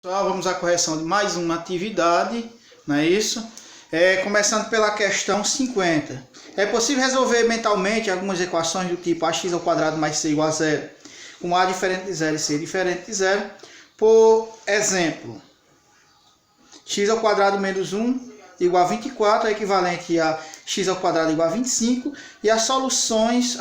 Pessoal, vamos à correção de mais uma atividade, não é isso? Começando pela questão 50. É possível resolver mentalmente algumas equações do tipo ax ao quadrado mais c igual a zero, com a diferente de zero e c diferente de zero. Por exemplo, x ao quadrado menos 1 igual a 24, é equivalente a x ao quadrado igual a 25, e as soluções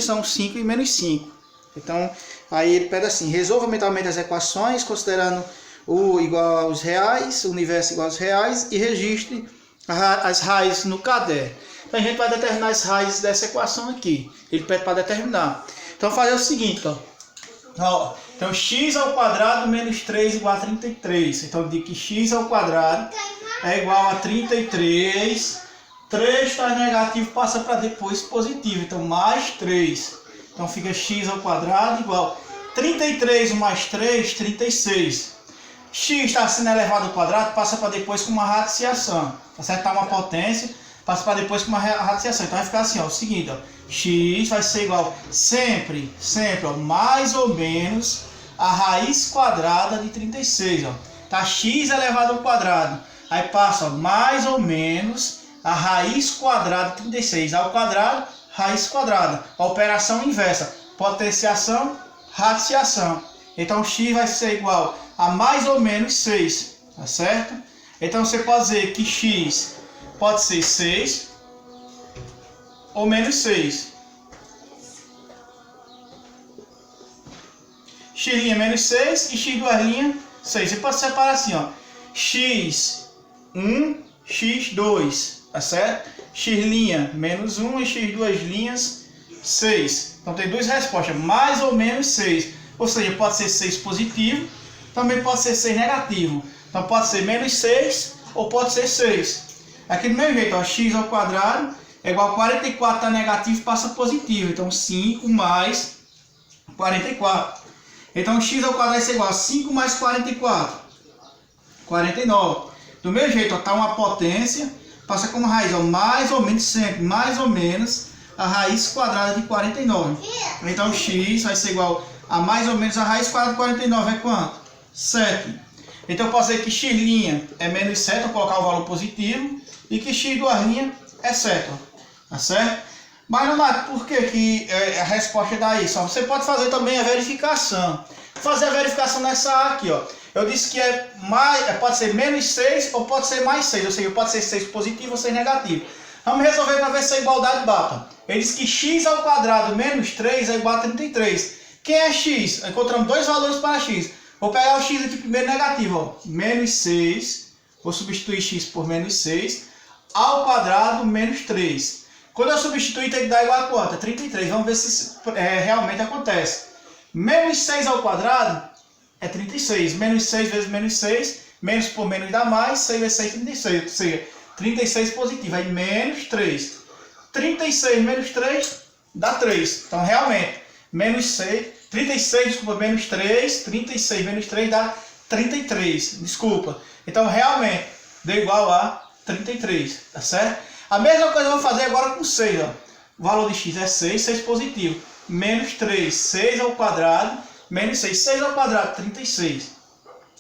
são 5 e menos 5. Então, aí ele pede assim, resolva mentalmente as equações, considerando o igual aos reais, o universo igual aos reais, e registre as raízes no caderno. Então a gente vai determinar as raízes dessa equação aqui. Ele pede para determinar. Então fazer o seguinte, ó. Então x ao quadrado menos 3 igual a 33. Então eu digo que x ao quadrado é igual a 33. 3 está negativo, passa para depois positivo. Então mais 3. Então fica x ao quadrado igual a 33 mais 3, 36. X está sendo elevado ao quadrado, passa para depois com uma radiciação. Tá certo? Tá uma potência, passa para depois com uma radiciação. Então vai ficar assim, ó, o seguinte, ó, x vai ser igual sempre, ó, mais ou menos a raiz quadrada de 36, ó. Tá x elevado ao quadrado. Aí passa, ó, mais ou menos a raiz quadrada de 36 ao quadrado, raiz quadrada. A operação inversa, potenciação, radiciação. Então x vai ser igual a mais ou menos 6, tá certo? Então você pode dizer que x pode ser 6 ou menos 6. X' menos 6 e x2' 6. Você pode separar assim, ó, x1, x2, tá certo? X' menos 1 e x2', 6. Então tem duas respostas, mais ou menos 6. Ou seja, pode ser 6 positivo, também pode ser 6 negativo. Então pode ser menos 6 ou pode ser 6. Aqui do mesmo jeito, ó, x ao quadrado é igual a 44, está negativo, passa positivo. Então 5 mais 44. Então x ao quadrado é igual a 5 mais 44. 49. Do mesmo jeito, está uma potência, passa como raiz, ó, mais ou menos sempre, mais ou menos a raiz quadrada de 49. Então x vai ser igual a mais ou menos a raiz quadrada de 49 é quanto? 7. Então eu posso dizer que x' é menos 7, vou colocar o valor positivo, e que x2' é 7. Tá certo? Mas Leonardo, por que a resposta dá isso? Você pode fazer também a verificação. Fazer a verificação nessa A aqui, ó. Eu disse que pode ser menos 6 ou pode ser mais 6, ou seja, pode ser 6 positivo ou 6 negativo. Vamos resolver para ver se a igualdade bata. Ele diz que x ao quadrado menos 3 é igual a 33. Quem é x? Encontramos dois valores para x. Vou pegar o x aqui primeiro negativo, ó. Menos 6. Vou substituir x por menos 6. Ao quadrado menos 3. Quando eu substituir tem que dar igual a quanto? 33. Vamos ver se realmente acontece. Menos 6 ao quadrado é 36. Menos 6 vezes menos 6. Menos por menos dá mais. 6 vezes 6, 36. Ou seja, 36 positivo. Aí menos 3. 36 menos 3 dá 3. Então realmente, menos 6, 36, desculpa, menos 3, 36 menos 3 dá 33, desculpa. Então realmente, deu igual a 33, tá certo? A mesma coisa eu vou fazer agora com 6, ó. O valor de x é 6, 6 positivo. Menos 3, 6 ao quadrado, menos 6, 6 ao quadrado, 36.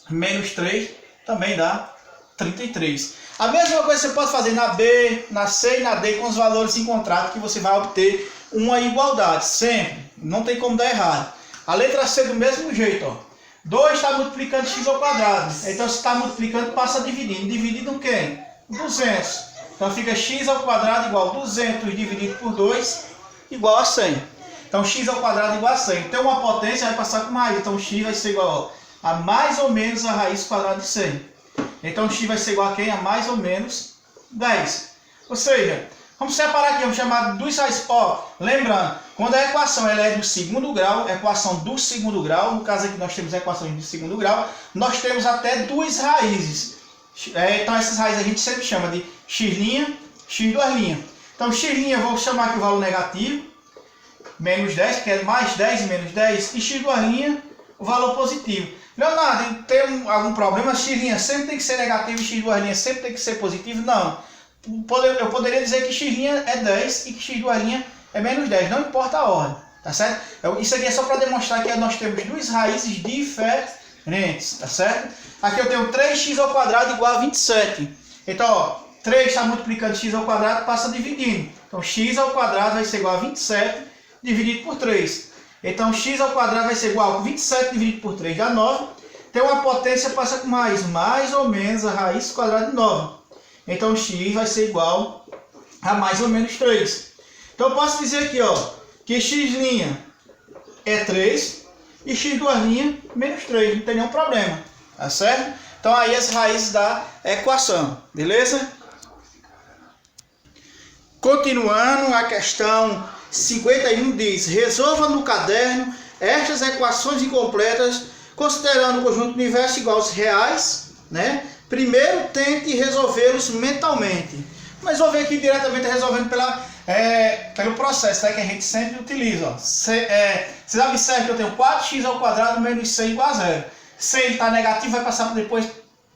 Menos 3 também dá 33. A mesma coisa você pode fazer na B, na C e na D com os valores encontrados, que você vai obter uma igualdade, sempre. Não tem como dar errado. A letra C do mesmo jeito, ó. 2 está multiplicando x ao quadrado. Então se está multiplicando, passa dividindo. Dividido o quê? 200. Então fica x ao quadrado igual a 200 dividido por 2 igual a 100. Então x ao quadrado igual a 100. Tem uma potência, vai passar com raiz. Então x vai ser igual a mais ou menos a raiz quadrada de 100. Então x vai ser igual a quem? A mais ou menos 10. Ou seja, vamos separar aqui, vamos chamar dos raízes. Ó, lembrando, quando a equação ela é do segundo grau, equação do segundo grau, no caso aqui nós temos equações do segundo grau, nós temos até duas raízes. Então essas raízes a gente sempre chama de x', x2'. Então x' eu vou chamar aqui o valor negativo, menos 10, porque é mais 10 e menos 10, e x2' o valor positivo. Leonardo, tem algum problema? X' sempre tem que ser negativo e x2' sempre tem que ser positivo? Não. Eu poderia dizer que x' é 10 e que x2' é menos 10, não importa a ordem, tá certo? Isso aqui é só para demonstrar que nós temos duas raízes diferentes, tá certo? Aqui eu tenho 3x ao quadrado igual a 27. Então, ó, 3 está multiplicando x ao quadrado, passa dividindo. Então, x ao quadrado vai ser igual a 27 dividido por 3. Então, x ao quadrado vai ser igual a 27 dividido por 3 dá 9. Tem uma potência, passa com raiz mais ou menos a raiz quadrada de 9. Então, x vai ser igual a mais ou menos 3. Então, eu posso dizer aqui, ó, que x' é 3 e x2' menos 3. Não tem nenhum problema, tá certo? Então, aí as raízes da equação, beleza? Continuando, a questão 51 diz: resolva no caderno estas equações incompletas considerando o conjunto universo igual aos reais, né? Primeiro tente resolvê-los mentalmente. Mas vou ver aqui diretamente resolvendo pelo processo, né, que a gente sempre utiliza. Vocês observam que eu tenho 4x ao quadrado menos 100 igual a 0. Se ele está negativo, vai passar depois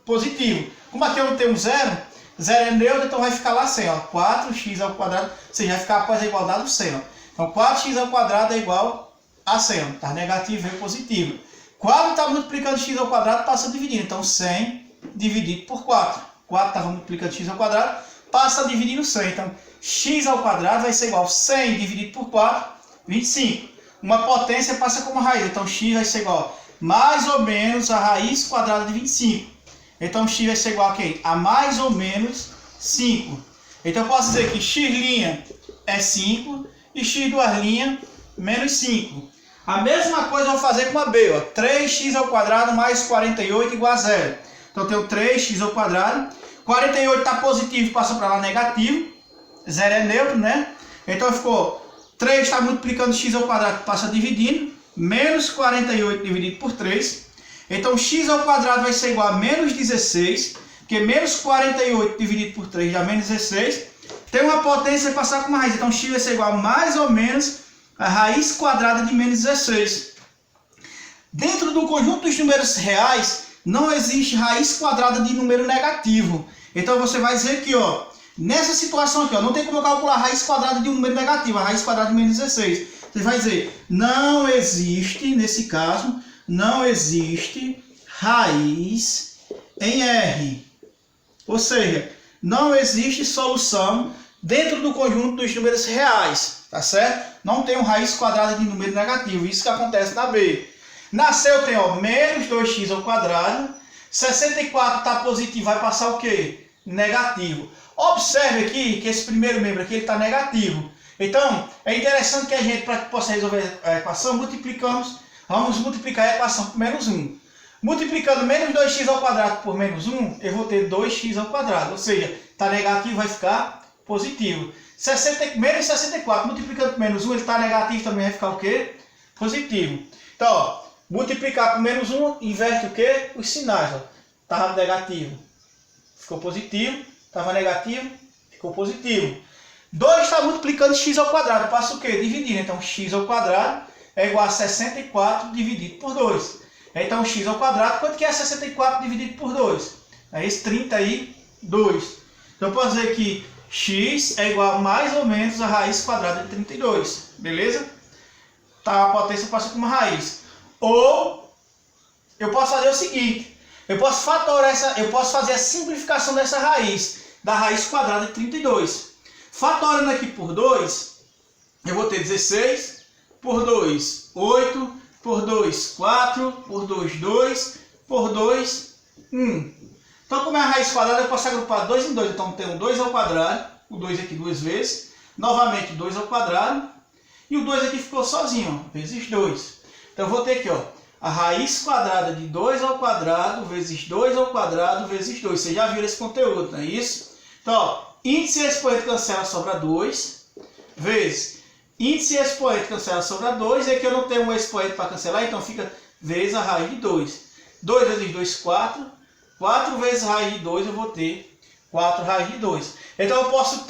positivo. Como aqui eu não tenho 0, 0 é neutro, então vai ficar lá 100. Ó. 4x ao quadrado, ou seja, vai ficar após a igualdade do 100. Ó. Então 4x ao quadrado é igual a 100. Está negativo e positivo. 4 está multiplicando x ao quadrado, passa dividindo. Então 100 dividido por 4. 4 estava multiplicando x ao quadrado, passa dividindo 100. Então x ao quadrado vai ser igual a 100 dividido por 4, 25. Uma potência passa como raiz. Então x vai ser igual a mais ou menos a raiz quadrada de 25. Então x vai ser igual a quem? A mais ou menos 5. Então eu posso dizer que x' é 5 e x2' menos 5. A mesma coisa eu vou fazer com a b. Ó. 3x ao quadrado mais 48 igual a 0. Então eu tenho 3x ao quadrado. 48 está positivo, passa para lá negativo. 0 é neutro, né? Então ficou 3 está multiplicando x ao quadrado, passa dividindo. Menos 48 dividido por 3. Então x ao quadrado vai ser igual a menos 16. Porque menos 48 dividido por 3 dá menos 16. Tem uma potência e passar com uma raiz. Então x vai ser igual a mais ou menos a raiz quadrada de menos 16. Dentro do conjunto dos números reais, não existe raiz quadrada de número negativo. Então você vai dizer que, ó, nessa situação aqui, ó, não tem como eu calcular a raiz quadrada de um número negativo, a raiz quadrada de menos 16. Você vai dizer, não existe, nesse caso, não existe raiz em R. Ou seja, não existe solução dentro do conjunto dos números reais, tá certo? Não tem uma raiz quadrada de número negativo, isso que acontece na B. Na C eu tenho, ó, menos 2x ao quadrado, 64 está positivo, vai passar o quê? Negativo. Observe aqui que esse primeiro membro aqui está negativo. Então, é interessante que a gente, para que possa resolver a equação, vamos multiplicar a equação por menos 1. Multiplicando menos 2x ao quadrado por menos 1, eu vou ter 2x ao quadrado. Ou seja, está negativo, vai ficar positivo. Menos 64, multiplicando por menos 1, ele está negativo, também vai ficar o quê? Positivo. Então, ó, multiplicar por menos 1, inverte o quê? Os sinais. Estava negativo, ficou positivo. Estava negativo, ficou positivo. 2 está multiplicando x ao quadrado, passa o quê? Dividindo. Então, x ao quadrado é igual a 64 dividido por 2. Então, x ao quadrado, quanto que é 64 dividido por 2? É esse 32. Então, eu posso dizer que x é igual a mais ou menos a raiz quadrada de 32. Beleza? Tá, a potência passa por uma raiz. Ou, eu posso fazer o seguinte. Eu posso fazer a simplificação dessa raiz, da raiz quadrada de 32. Fatorando aqui por 2, eu vou ter 16, por 2, 8, por 2, 4, por 2, 2, por 2, 1. Então, como é a raiz quadrada, eu posso agrupar 2 em 2. Então, eu tenho 2 ao quadrado, o 2 aqui duas vezes, novamente 2 ao quadrado, e o 2 aqui ficou sozinho, ó, vezes 2. Então, eu vou ter aqui, ó, a raiz quadrada de 2 ao quadrado vezes 2 ao quadrado vezes 2. Vocês já viram esse conteúdo, não é isso? Então, ó, índice e expoente cancela, sobra 2, vezes índice e expoente cancela, sobra 2, e aqui eu não tenho um expoente para cancelar, então fica vezes a raiz de 2. 2 vezes 2, 4. 4 vezes raiz de 2, eu vou ter 4 raiz de 2. Então eu posso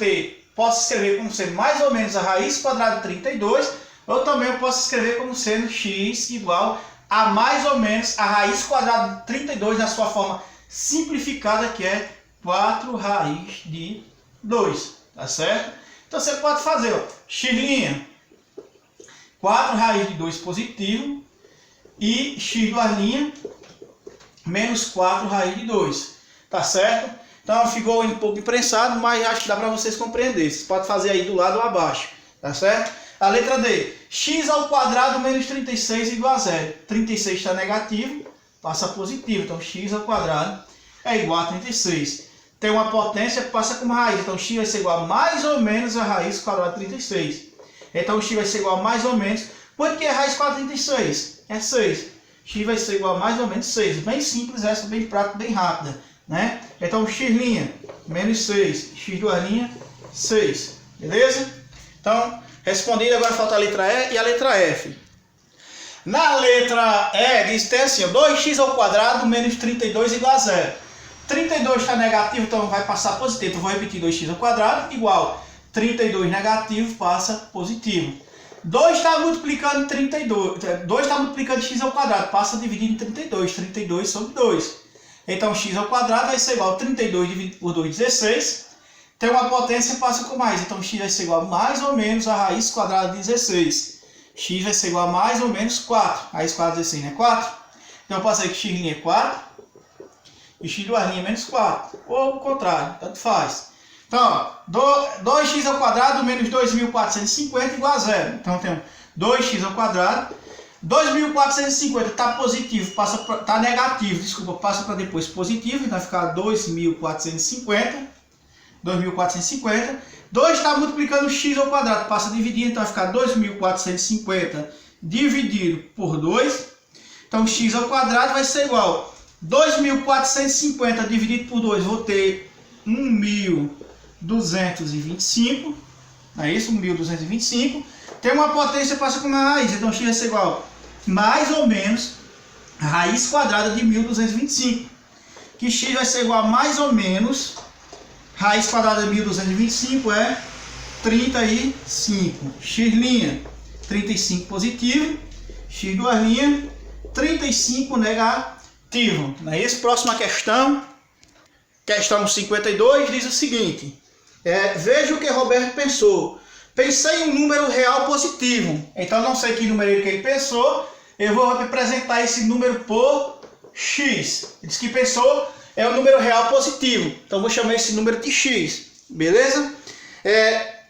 escrever como sendo mais ou menos a raiz quadrada de 32, ou também eu posso escrever como sendo x igual a mais ou menos a raiz quadrada de 32 na sua forma simplificada, que é 4 raiz de 2, tá certo? Então você pode fazer, ó, x', 4 raiz de 2 positivo, e x2', menos 4 raiz de 2. Tá certo? Então ficou um pouco imprensado, mas acho que dá para vocês compreenderem. Vocês podem fazer aí do lado ou abaixo. Tá certo? A letra D. X ao quadrado menos 36 igual a 0. 36 está negativo, passa positivo. Então x ao quadrado é igual a 36. Tem uma potência que passa como raiz. Então x vai ser igual a mais ou menos a raiz quadrada de 36. Então x vai ser igual a mais ou menos. Por que a raiz quadrada de 36? É 6. X vai ser igual a mais ou menos 6. Bem simples essa, bem prática, bem rápida. Né? Então x' menos 6. x2', 6. Beleza? Então, respondido, agora falta a letra E e a letra F. Na letra E, diz até assim, 2x ao quadrado menos 32 igual a 0. 32 está negativo, então vai passar positivo. Então, vou repetir 2x ao quadrado igual 32 negativo passa positivo. 2 está multiplicando 32. 2 está multiplicando x ao quadrado, passa dividindo em 32. 32 sobre 2. Então, x ao quadrado vai ser igual a 32 dividido por 2, 16. Tem uma potência, passa com mais. Então, x vai ser igual a mais ou menos a raiz quadrada de 16. X vai ser igual a mais ou menos 4. Raiz quadrada de 16 não é 4? Então, eu posso dizer que x' é 4 e x2' é menos 4. Ou o contrário, tanto faz. Então, 2x ao quadrado menos 2.450 igual a 0. Então, temos 2x ao quadrado. 2.450 está positivo, está negativo, desculpa, passa para depois positivo, então vai ficar 2.450. 2.450. 2 está multiplicando x ao quadrado, passa a dividir, então vai ficar 2.450 dividido por 2. Então, x ao quadrado vai ser igual a 2.450 dividido por 2, vou ter 1.225. Não é isso? 1.225. Tem uma potência, passa com uma raiz, então x vai ser igual a mais ou menos a raiz quadrada de 1.225. Que x vai ser igual a mais ou menos raiz quadrada de 1.225 é 35. X', 35 positivo. X2', 35 negativo. Não é isso? Próxima questão. Questão 52 diz o seguinte. Veja o que Roberto pensou. Pensei em um número real positivo. Então, não sei que número que ele pensou. Eu vou representar esse número por x. Ele disse que pensou é um número real positivo. Então, vou chamar esse número de x. Beleza?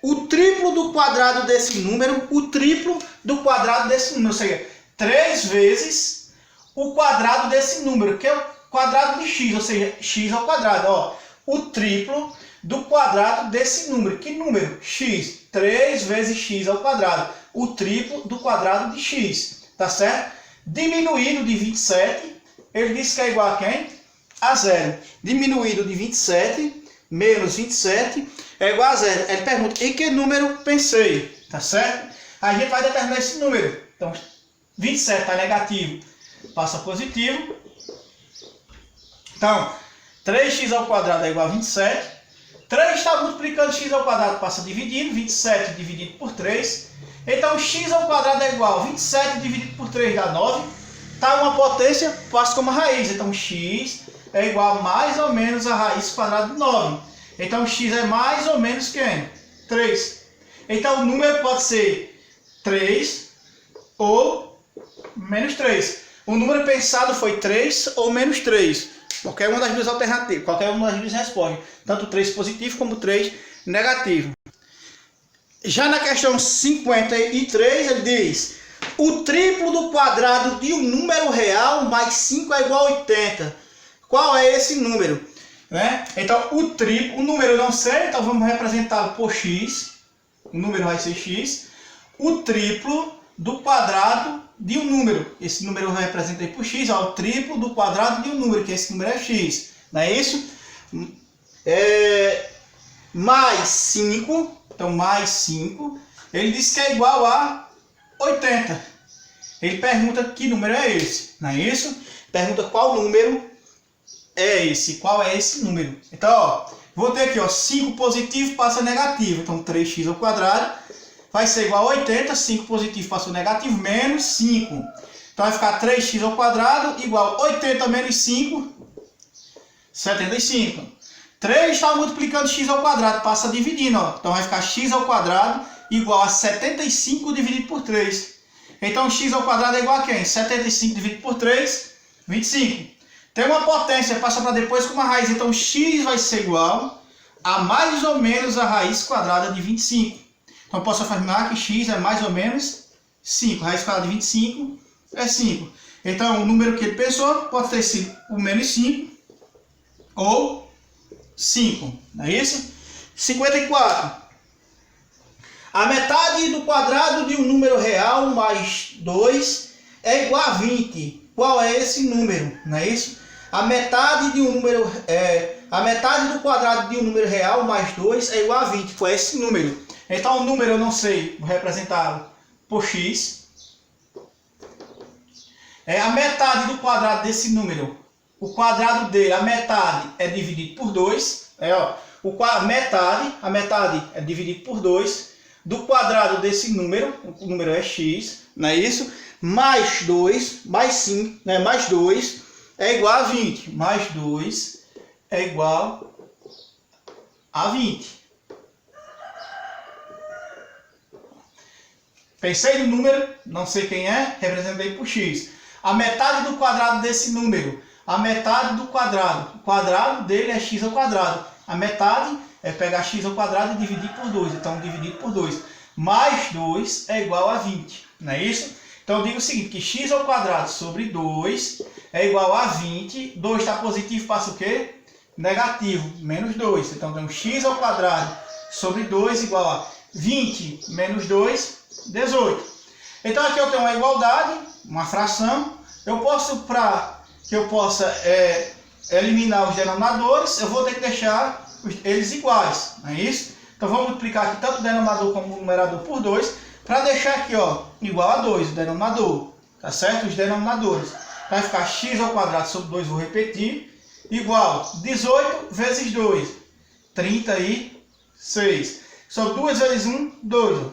O triplo do quadrado desse número. O triplo do quadrado desse número. Ou seja, 3 vezes o quadrado desse número. Que é o quadrado de x. Ou seja, x ao quadrado. Ó, o triplo do quadrado desse número. Que número? X. 3 vezes x ao quadrado. O triplo do quadrado de x. Tá certo? Diminuído de 27. Ele disse que é igual a quem? A 0. Diminuído de 27 menos 27 é igual a 0. Ele pergunta, em que número pensei? Tá certo? Aí a gente vai determinar esse número. Então, 27 está negativo, passa positivo. Então, 3x ao quadrado é igual a 27. 3 está multiplicando x ao quadrado, passa dividindo. 27 dividido por 3. Então, x ao quadrado é igual a 27 dividido por 3 dá 9. Está uma potência, passa como raiz. Então, x é igual a mais ou menos a raiz quadrada de 9. Então, x é mais ou menos quem? 3. Então, o número pode ser 3 ou menos 3. O número pensado foi 3 ou menos 3. Qualquer uma das duas alternativas, qualquer uma das duas respostas. Tanto 3 positivo como 3 negativo. Já na questão 53, ele diz: o triplo do quadrado de um número real mais 5 é igual a 80. Qual é esse número? Né? Então, o triplo, o número eu não sei, então vamos representá-lo por x. O número vai ser x. O triplo do quadrado de um número. Esse número eu vou representar por x. Ó, o triplo do quadrado de um número, que esse número é x. Não é isso? Mais 5. Então, mais 5. Ele diz que é igual a 80. Ele pergunta que número é esse. Não é isso? Pergunta qual número é esse. Qual é esse número? Então, ó, vou ter aqui, ó, 5 positivo passa negativo. Então, 3x ao quadrado vai ser igual a 80. 5 positivo passou negativo, menos 5. Então, vai ficar 3x ao quadrado igual a 80 menos 5, 75. 3 está multiplicando x ao quadrado, passa dividindo, ó. Então vai ficar x ao quadrado igual a 75 dividido por 3. Então x ao quadrado é igual a quem? 75 dividido por 3, 25. Tem uma potência, passa para depois com uma raiz. Então x vai ser igual a mais ou menos a raiz quadrada de 25. Então posso afirmar que x é mais ou menos 5. Raiz quadrada de 25 é 5. Então o número que ele pensou pode ter sido o menos 5 ou 5. Não é isso? 54. A metade do quadrado de um número real mais 2 é igual a 20. Qual é esse número? Não é isso? A metade de um número a metade do quadrado de um número real mais 2 é igual a 20. Qual é esse número? Então o número eu não sei, vou representá-lo por x. A metade do quadrado desse número, o quadrado dele, a metade é dividido por 2. A metade é dividido por 2 do quadrado desse número, o número é x, não é isso? Mais 2, mais 5, né? Mais 2 é igual a 20. Mais 2 é igual a 20. Pensei no número, não sei quem é, representei por x. A metade do quadrado desse número, a metade do quadrado, o quadrado dele é x ao quadrado. A metade é pegar x ao quadrado e dividir por 2. Então, dividido por 2. Mais 2 é igual a 20. Não é isso? Então, eu digo o seguinte, que x ao quadrado sobre 2 é igual a 20. 2 está positivo, passa o quê? Negativo, menos 2. Então, temos x ao quadrado sobre 2 igual a 20 menos 2, 18. Então, aqui eu tenho uma igualdade, uma fração. Para que eu possa eliminar os denominadores, eu vou ter que deixar eles iguais, não é isso? Então vamos multiplicar aqui tanto o denominador como o numerador por 2, para deixar aqui igual a 2, o denominador, tá certo? Os denominadores. Vai ficar x ao quadrado sobre 2, vou repetir, igual 18 vezes 2, 36. Sobre 2 vezes 1, 2,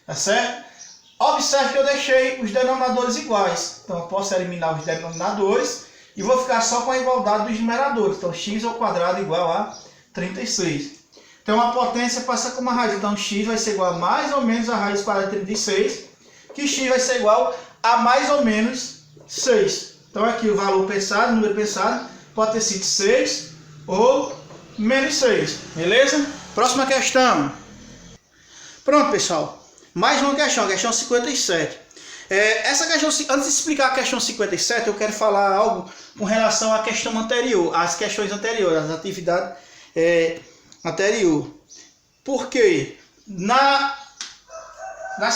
tá certo? Observe que eu deixei os denominadores iguais, então eu posso eliminar os denominadores e vou ficar só com a igualdade dos numeradores. Então x ao quadrado igual a 36. Então a potência passa com uma raiz. Então x vai ser igual a mais ou menos a raiz quadrada de 36. Que x vai ser igual a mais ou menos 6. Então aqui o valor pensado, o número pensado, pode ter sido 6 ou menos 6. Beleza? Próxima questão. Pronto, pessoal. Mais uma questão, a questão 57. Essa questão, antes de explicar a questão 57, eu quero falar algo com relação à questão anterior, às questões anteriores, às atividades anteriores. Porque nas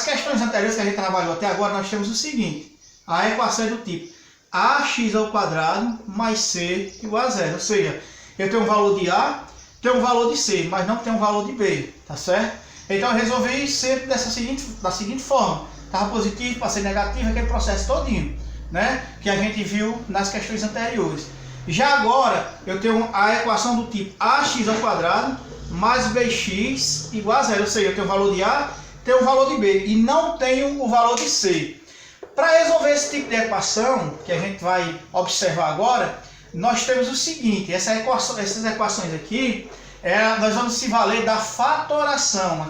questões anteriores que a gente trabalhou até agora, nós temos o seguinte: a equação é do tipo ax ao quadrado mais c igual a zero. Ou seja, eu tenho um valor de a, tenho um valor de c, mas não tenho um valor de b, tá certo? Então eu resolvi sempre da seguinte forma. Estava positivo, passei negativo, aquele processo todinho, né? Que a gente viu nas questões anteriores. Já agora, eu tenho a equação do tipo ax ao quadrado mais bx igual a zero. Ou seja, eu tenho o valor de a, tenho o valor de b e não tenho o valor de c. Para resolver esse tipo de equação, que a gente vai observar agora, nós temos o seguinte: essas equações aqui, nós vamos se valer da fatoração,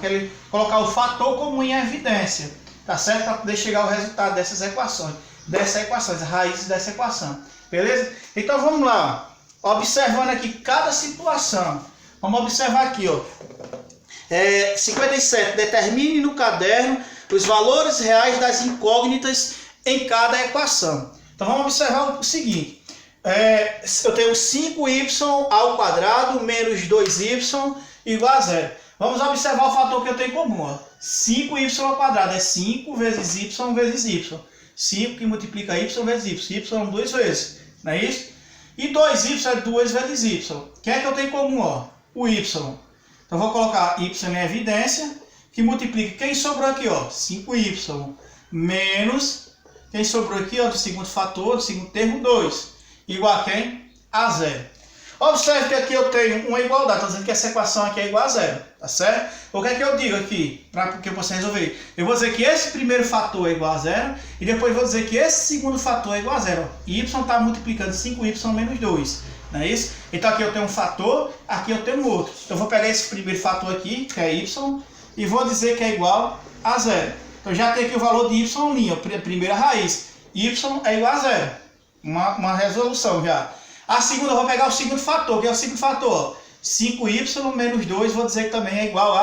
colocar o fator comum em evidência, tá certo? Para poder chegar ao resultado dessas equações, as raízes dessa equação, beleza? Então vamos lá, observando aqui cada situação. Vamos observar aqui, 57, determine no caderno os valores reais das incógnitas em cada equação. Então vamos observar o seguinte: eu tenho 5y ao quadrado menos 2y igual a zero. Vamos observar o fator que eu tenho em comum. 5y ao quadrado é 5 vezes y vezes y. 5 que multiplica y vezes y. Y 2 vezes, não é isso? E 2y é 2 vezes y. O que é que eu tenho em comum? O y. Então vou colocar y em evidência, que multiplica quem sobrou aqui, 5y, menos quem sobrou aqui, do segundo fator, do segundo termo, 2, igual a quem? A zero. Observe que aqui eu tenho uma igualdade, estou dizendo que essa equação aqui é igual a zero, tá certo? O que é que eu digo aqui, para que eu possa resolver? Eu vou dizer que esse primeiro fator é igual a zero, e depois vou dizer que esse segundo fator é igual a zero. Y está multiplicando 5y menos 2, não é isso? Então aqui eu tenho um fator, aqui eu tenho outro. Então eu vou pegar esse primeiro fator aqui, que é y, e vou dizer que é igual a zero. Então já tenho aqui o valor de y', primeira raiz. Y é igual a zero. Uma resolução já. A segunda, eu vou pegar o segundo fator, que é o segundo fator. 5y menos 2, vou dizer que também é igual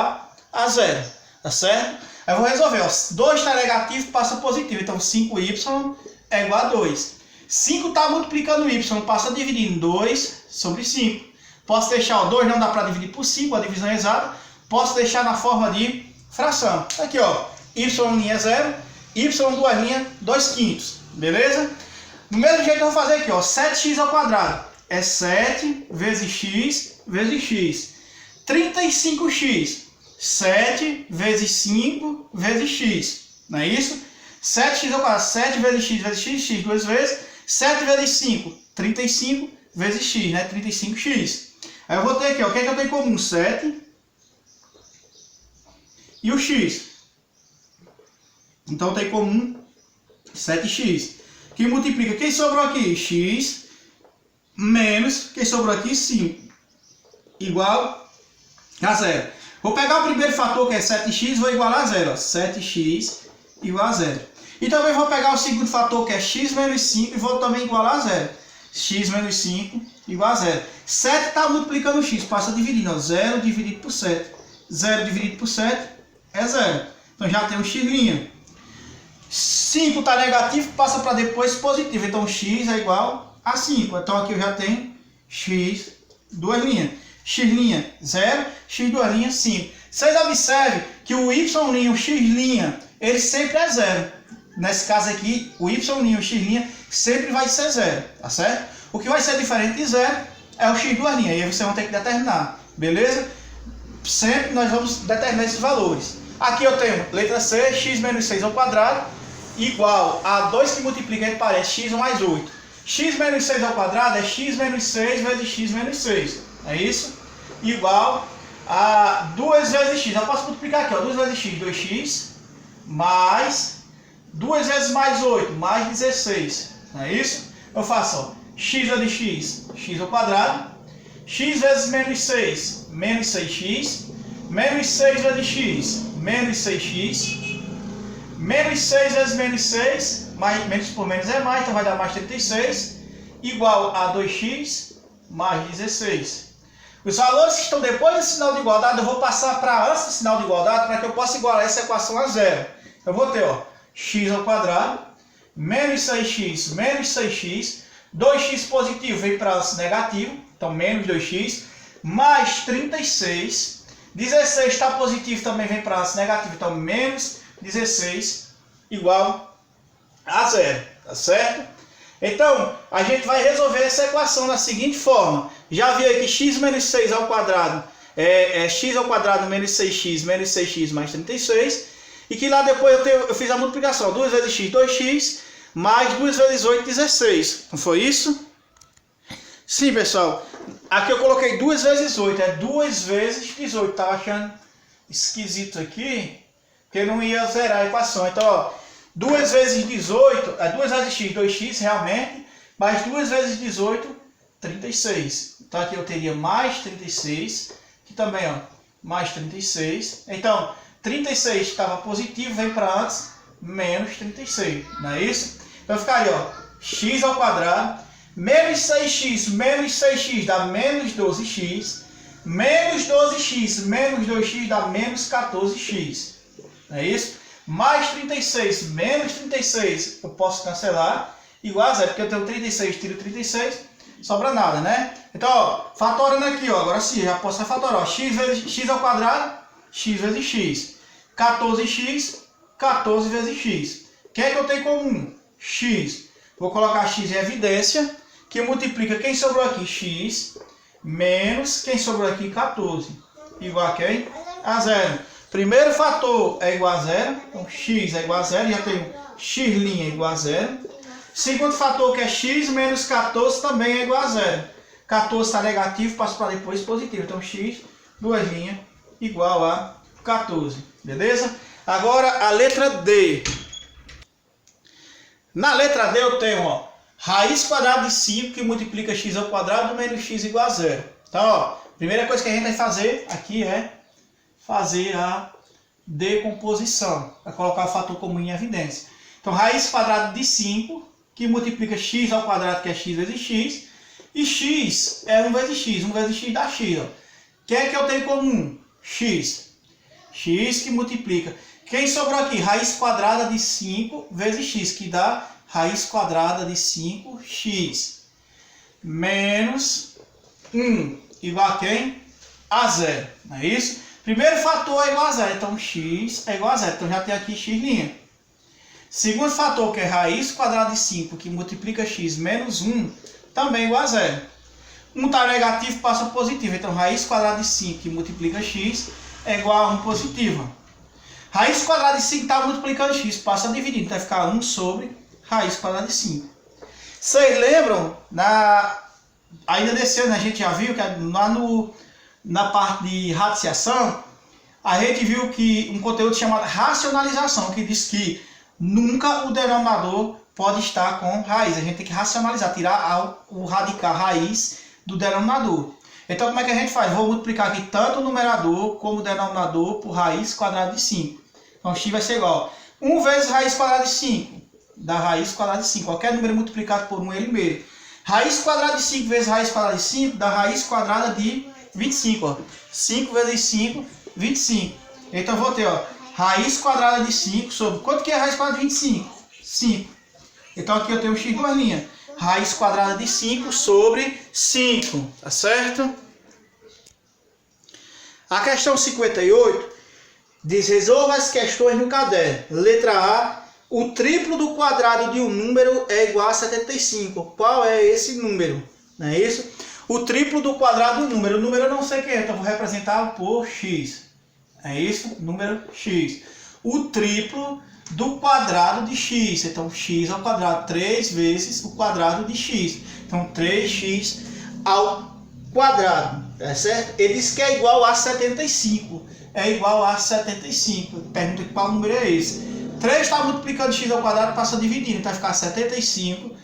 a 0. Tá certo? Aí eu vou resolver. Ó. 2 está negativo, passa positivo. Então 5y é igual a 2. 5 está multiplicando y, passa dividindo 2 sobre 5. Posso deixar, o 2 não dá para dividir por 5, a divisão é exata. Posso deixar na forma de fração. Aqui, ó, y' é 0, y2' 2 quintos. Beleza? Do mesmo jeito eu vou fazer aqui, ó, 7x ao quadrado é 7 vezes x vezes x. 35x, 7 vezes 5 vezes x. Não é isso? 7x ao quadrado, 7 vezes x duas vezes. 7 vezes 5, 35 vezes x, né? 35x. Aí eu vou ter aqui, ó, o que é que eu tenho em comum? 7 e o x. Então eu tenho em comum 7x. Que multiplica, quem sobrou aqui? X menos, quem sobrou aqui? 5. Igual a 0. Vou pegar o primeiro fator, que é 7x, vou igualar a 0. Ó. 7x igual a 0. E também vou pegar o segundo fator, que é x menos 5, e vou também igualar a 0. X menos 5 igual a 0. 7 está multiplicando o x, passa dividindo. Ó. 0 dividido por 7. 0 dividido por 7 é 0. Então já tem um x'. 5 está negativo, passa para depois positivo. Então x é igual a 5. Então aqui eu já tenho x, duas linhas. X', 0, x2', 5. Vocês observem que o y', o x', ele sempre é 0. Nesse caso aqui, o y', o x' sempre vai ser 0, tá certo? O que vai ser diferente de 0 é o x2'. E aí vocês vão ter que determinar, beleza? Sempre nós vamos determinar esses valores. Aqui eu tenho, letra C, x menos 6 ao quadrado, igual a 2 que multiplica entre parênteses, x mais 8. X menos 6 ao quadrado é x menos 6 vezes x menos 6. É isso? Igual a 2 vezes x. Eu posso multiplicar aqui, ó, 2 vezes x, 2x, mais 2 vezes mais 8, mais 16. Não é isso? Eu faço, ó, x vezes x, x ao quadrado. X vezes menos 6, menos 6x. Menos 6 vezes x, menos 6x. Menos 6 vezes menos 6, mais, menos por menos é mais, então vai dar mais 36, igual a 2x mais 16. Os valores que estão depois do sinal de igualdade, eu vou passar para antes do sinal de igualdade, para que eu possa igualar essa equação a 0. Eu vou ter, ó, x ao quadrado, menos 6x, menos 6x, 2x positivo vem para antes negativo, então menos 2x, mais 36, 16 está positivo, também vem para antes negativo, então menos 16 igual a 0, tá certo? Então, a gente vai resolver essa equação da seguinte forma. Já viu aí que x menos 6 ao quadrado é x ao quadrado menos 6x mais 36. E que lá depois eu fiz a multiplicação. 2 vezes x, 2x, mais 2 vezes 8, 16. Não foi isso? Sim, pessoal. Aqui eu coloquei 2 vezes 8, é 2 vezes 18. Estava achando esquisito aqui, porque não ia zerar a equação. Então, ó, 2 vezes 18, 2 vezes x, 2x realmente, mais 2 vezes 18, 36. Então aqui eu teria mais 36, aqui também, ó, mais 36. Então, 36 estava positivo, vem para antes, menos 36, não é isso? Então ficaria, ó, x ao quadrado, menos 6x dá menos 12x, menos 12x menos 2x dá menos 14x. Não é isso? Mais 36 menos 36 eu posso cancelar, igual a 0, porque eu tenho 36, tiro 36, sobra nada, né? Então, ó, fatorando aqui, ó, agora sim, já posso fatorar, ó, x vezes x ao quadrado, x vezes x, 14x, 14 vezes x. O que é que eu tenho em comum? X. Vou colocar x em evidência, que multiplica quem sobrou aqui, x, menos quem sobrou aqui, 14, igual a quem? A 0. Primeiro fator é igual a 0, então x é igual a 0, já tenho x' igual a 0. Segundo fator, que é x menos 14, também é igual a 0. 14 está negativo, passa para depois positivo. Então x, duas linhas, igual a 14. Beleza? Agora a letra D. Na letra D eu tenho, ó, raiz quadrada de 5 que multiplica x ao quadrado menos x igual a 0. Então, ó, primeira coisa que a gente vai fazer aqui é fazer a decomposição, para colocar o fator comum em evidência. Então, raiz quadrada de 5, que multiplica x ao quadrado, que é x vezes x, E x é 1 vezes x. 1 vezes x dá x. Ó. O que é que eu tenho em comum? X. X que multiplica. Quem sobrou aqui? Raiz quadrada de 5 vezes x, que dá raiz quadrada de 5x. Menos 1 igual a quem? A 0. Não é isso? Primeiro fator é igual a 0. Então x é igual a 0. Então já tem aqui x'. Segundo fator, que é raiz quadrada de 5, que multiplica x menos 1, também é igual a 0. 1 está negativo, passa positivo. Então raiz quadrada de 5, que multiplica x, é igual a 1 positivo. Raiz quadrada de 5 está multiplicando x, passa dividindo. Então vai ficar 1 sobre raiz quadrada de 5. Vocês lembram? Ainda desse ano a gente já viu que lá na parte de radiciação, a gente viu que um conteúdo chamado racionalização, que diz que nunca o denominador pode estar com raiz. A gente tem que racionalizar, tirar o radical raiz do denominador. Então como é que a gente faz? Vou multiplicar aqui tanto o numerador como o denominador por raiz quadrada de 5. Então x vai ser igual a 1 vezes raiz quadrada de 5, da raiz quadrada de 5. Qualquer número multiplicado por 1 ele mesmo. Raiz quadrada de 5 vezes raiz quadrada de 5 dá raiz quadrada de 25. Ó. 5 vezes 5, 25. Então vou ter, ó, raiz quadrada de 5 sobre... Quanto que é raiz quadrada de 25? 5. Então aqui eu tenho x duas linhas. Raiz quadrada de 5 sobre 5. Tá certo? A questão 58 diz: resolva as questões no caderno. Letra A. O triplo do quadrado de um número é igual a 75. Qual é esse número? Não é isso? O triplo do quadrado do número. O número eu não sei quem é, então vou representar por x. É isso? Número x. O triplo do quadrado de x. Então, x ao quadrado. 3 vezes o quadrado de x. Então, 3x ao quadrado. Tá certo? Ele diz que é igual a 75. É igual a 75. Pergunta qual número é esse. 3 está multiplicando x ao quadrado, passa dividindo. Então, vai ficar 75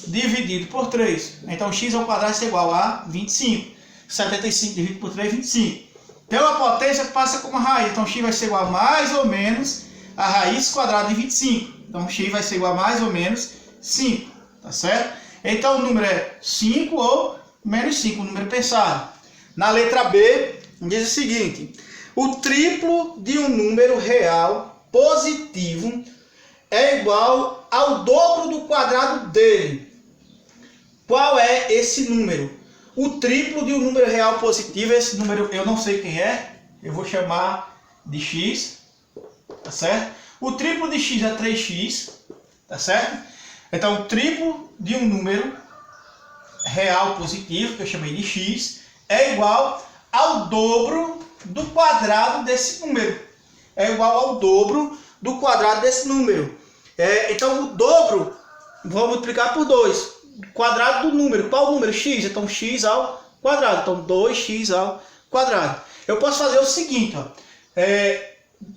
dividido por 3. Então, x ao quadrado é igual a 25. 75 dividido por 3, 25. Pela potência, passa como raiz. Então, x vai ser igual a mais ou menos a raiz quadrada de 25. Então, x vai ser igual a mais ou menos 5. Tá certo? Então, o número é 5 ou menos 5, o número pensado. Na letra B, diz o seguinte: o triplo de um número real positivo é igual ao dobro do quadrado dele. Qual é esse número? O triplo de um número real positivo, esse número eu não sei quem é, eu vou chamar de x, tá certo? O triplo de x é 3x, tá certo? Então, o triplo de um número real positivo, que eu chamei de x, é igual ao dobro do quadrado desse número. É igual ao dobro do quadrado desse número. Então, o dobro, vou multiplicar por 2. Quadrado do número. Qual o número? X. Então, x ao quadrado. Então, 2x ao quadrado. Eu posso fazer o seguinte, ó.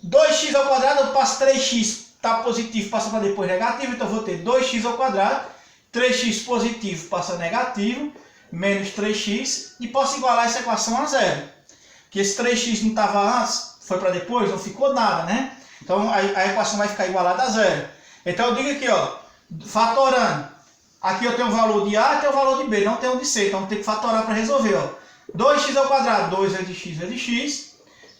2x ao quadrado, eu passo 3x, está positivo, passa para depois negativo. Então, eu vou ter 2x ao quadrado. 3x positivo passa negativo. Menos 3x. E posso igualar essa equação a zero. Que esse 3x não estava antes, foi para depois, não ficou nada, né? Então, a equação vai ficar igualada a zero. Então, eu digo aqui, ó, fatorando. Aqui eu tenho o valor de A e tenho o valor de B, não tenho o de C. Então, eu tenho que fatorar para resolver, ó. 2x ao quadrado, 2 vezes x vezes x.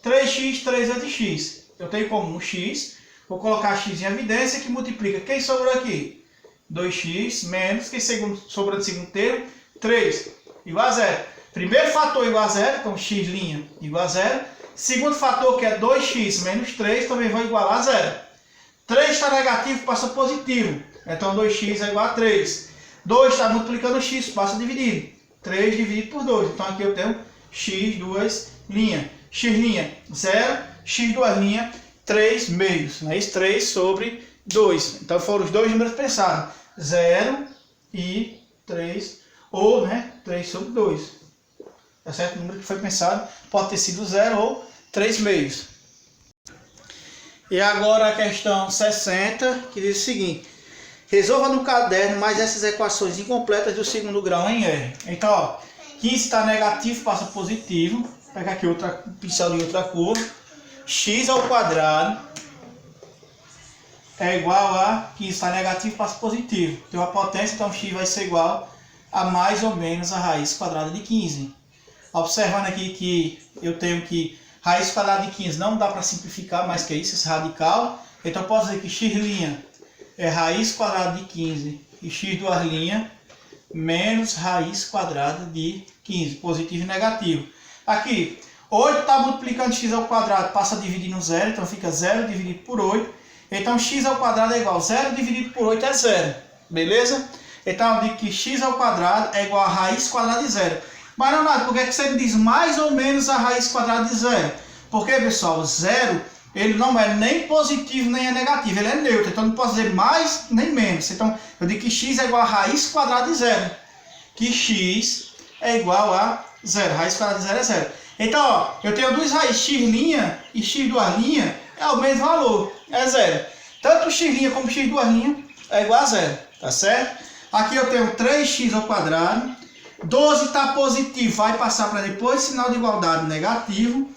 3x, 3 vezes x. Eu tenho como um x. Vou colocar x em evidência, que multiplica. Quem sobrou aqui? 2x menos, quem sobrou de segundo termo? 3, igual a zero. Primeiro fator igual a zero, então x' igual a zero. Segundo fator, que é 2x menos 3, também vai igualar a zero. 3 está negativo, passa positivo. Então, 2x é igual a 3. 2 está multiplicando x, passa dividido. 3 dividido por 2. Então, aqui eu tenho x duas linhas. X', 0. X duas linhas, 3 meios. Não é isso? 3 sobre 2. Então, foram os dois números pensados. 0 e 3. Ou, né, 3 sobre 2. Tá certo? O número que foi pensado pode ter sido 0 ou 3 meios. E agora a questão 60, que diz o seguinte: resolva no caderno mais essas equações incompletas do segundo grau em R. Então, ó, 15 está negativo, passa positivo. Vou pegar aqui um pincel de outra cor. X ao quadrado é igual a 15 está negativo, passa positivo. Tem uma potência, então x vai ser igual a mais ou menos a raiz quadrada de 15. Observando aqui que eu tenho que raiz quadrada de 15 não dá para simplificar mais que isso, esse radical. Então eu posso dizer que x' é raiz quadrada de 15 e x² menos raiz quadrada de 15, positivo e negativo. Aqui, 8 está multiplicando x ao quadrado, passa a dividir no zero, então fica 0 dividido por 8. Então x ao quadrado é igual a 0 dividido por 8 é 0, beleza? Então eu digo que x ao quadrado é igual a raiz quadrada de 0. Mas Leonardo, por que você me diz mais ou menos a raiz quadrada de 0? Porque, pessoal, 0 ele não é nem positivo nem é negativo, ele é neutro, então não posso dizer mais nem menos. Então eu digo que x é igual a raiz quadrada de 0. Que x é igual a 0, raiz quadrada de 0 é 0. Então, ó, eu tenho duas raízes, x' e x² é o mesmo valor, é 0. Tanto x' como x² é igual a 0, tá certo? Aqui eu tenho 3x ao quadrado, 12 está positivo, vai passar para depois, sinal de igualdade negativo.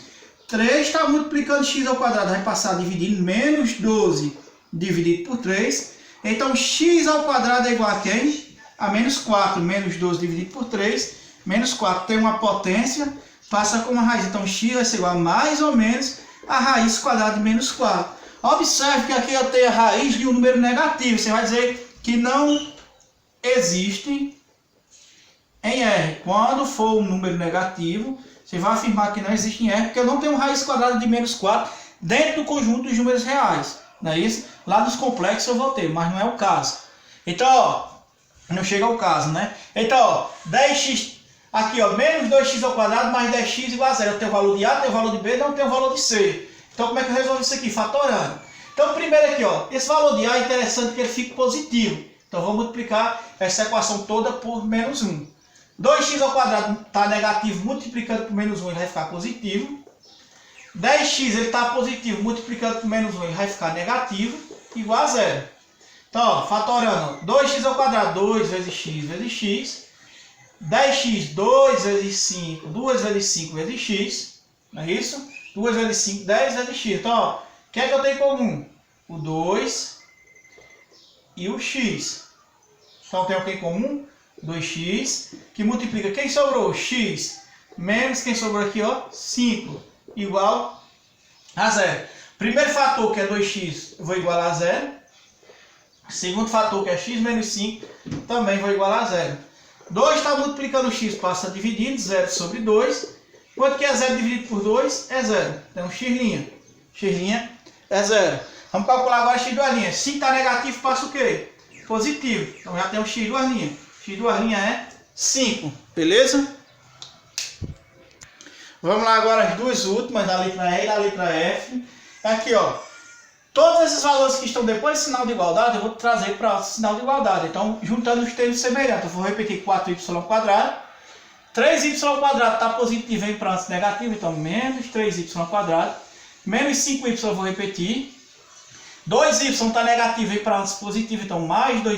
3 está multiplicando x ao quadrado, vai passar dividindo, menos 12 dividido por 3. Então, x ao quadrado é igual a quem? A menos 4, menos 12 dividido por 3, menos 4 tem uma potência, passa com uma raiz. Então, x vai ser igual a mais ou menos a raiz quadrada de menos 4. Observe que aqui eu tenho a raiz de um número negativo. Você vai dizer que não existe em R. Quando for um número negativo, você vai afirmar que não existe em R, porque eu não tenho raiz quadrada de menos 4 dentro do conjunto dos números reais. Não é isso? Lá nos complexos eu vou ter, mas não é o caso. Então, ó, não chega ao caso, né? Então, ó, 10x, aqui, ó, menos 2x ao quadrado mais 10x igual a 0. Eu tenho o valor de A, tenho o valor de B, não tenho o valor de C. Então, como é que eu resolvo isso aqui? Fatorando. Então, primeiro aqui, ó, esse valor de A é interessante que ele fique positivo. Então, vou multiplicar essa equação toda por menos 1. 2x ao quadrado está negativo, multiplicando por menos 1 ele vai ficar positivo. 10x ele está positivo, multiplicando por menos 1 ele vai ficar negativo, igual a 0. Então, ó, fatorando, 2x ao quadrado, 2 vezes x. 10x, 2 vezes 5, 2 vezes 5 vezes x. Não é isso? 2 vezes 5, 10 vezes x. Então, ó, o que é que eu tenho em comum? O 2 e o x. Então, eu tenho o que em comum? 2x, que multiplica, quem sobrou? X, menos quem sobrou aqui, ó, 5, igual a 0. Primeiro fator, que é 2x, eu vou igualar a 0. Segundo fator, que é x menos 5, também vou igualar a 0. 2 está multiplicando x, passa dividindo, 0 sobre 2. Quanto que é 0 dividido por 2? É 0. Então, x'. X' é 0. Vamos calcular agora x². 5 está negativo, passa o quê? Positivo. Então, já tem o x². x² é 5, beleza? Vamos lá agora as duas últimas, da letra E e da letra F. Aqui, ó, todos esses valores que estão depois do sinal de igualdade, eu vou trazer para o sinal de igualdade. Então, juntando os termos semelhantes, eu vou repetir 4y². 3y² está positivo, vem para antes negativo, então menos 3y². Menos 5y eu vou repetir. 2y está negativo, vem para antes positivo, então mais 2y.